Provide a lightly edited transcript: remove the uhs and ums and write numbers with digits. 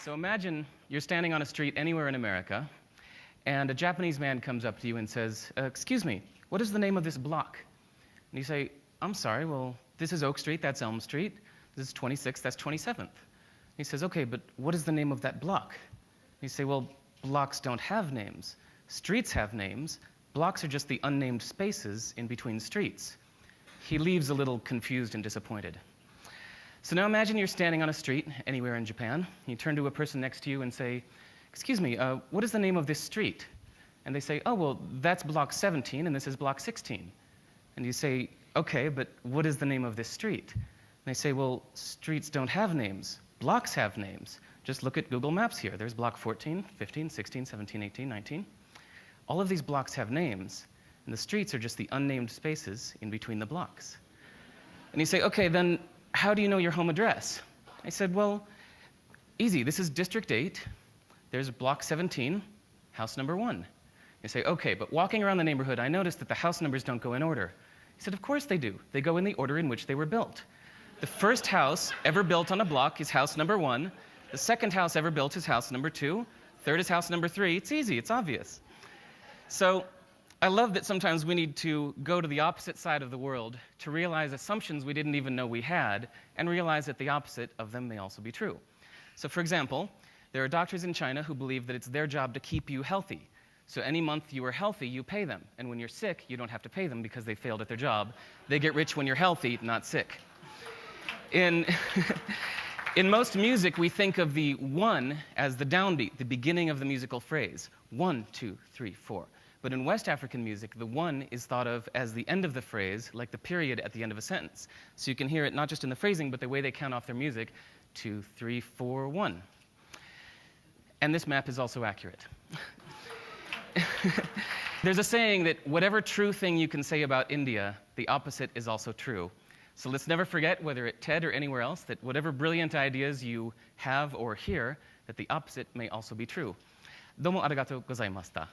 So imagine you're standing on a street anywhere in America, and a Japanese man comes up to you and says, excuse me, what is the name of this block? And you say, I'm sorry, well, this is Oak Street, that's Elm Street. This is 26th, that's 27th. He says, okay, but what is the name of that block? You say, well, blocks don't have names. Streets have names. Blocks are just the unnamed spaces in between streets. He leaves a little confused and disappointed. So now imagine you're standing on a street anywhere in Japan. You turn to a person next to you and say, excuse me, what is the name of this street? And they say, oh, well, that's block 17 and this is block 16. And you say, okay, but what is the name of this street? And they say, well, streets don't have names. Blocks have names. Just look at Google Maps here. There's block 14, 15, 16, 17, 18, 19. All of these blocks have names, and the streets are just the unnamed spaces in between the blocks. And you say, okay, then how do you know your home address? I said, well, easy. This is District 8. There's block 17, house number 1. You say, okay, but walking around the neighborhood, I noticed that the house numbers don't go in order. He said, of course they do. They go in the order in which they were built. The first house ever built on a block is house number 1. The second house ever built is house number 2. Third is house number 3. It's easy. It's obvious. So I love that sometimes we need to go to the opposite side of the world to realize assumptions we didn't even know we had and realize that the opposite of them may also be true. So for example, there are doctors in China who believe that it's their job to keep you healthy. So any month you are healthy, you pay them. And when you're sick, you don't have to pay them because they failed at their job. They get rich when you're healthy, not sick. In most music, we think of the 1 as the downbeat, the beginning of the musical phrase. 1, 2, 3, 4. But in West African music, the 1 is thought of as the end of the phrase, like the period at the end of a sentence. So you can hear it not just in the phrasing, but the way they count off their music. 2, 3, 4, 1. And this map is also accurate. There's a saying that whatever true thing you can say about India, the opposite is also true. So let's never forget, whether at TED or anywhere else, that whatever brilliant ideas you have or hear, that the opposite may also be true. どうもありがとうございました。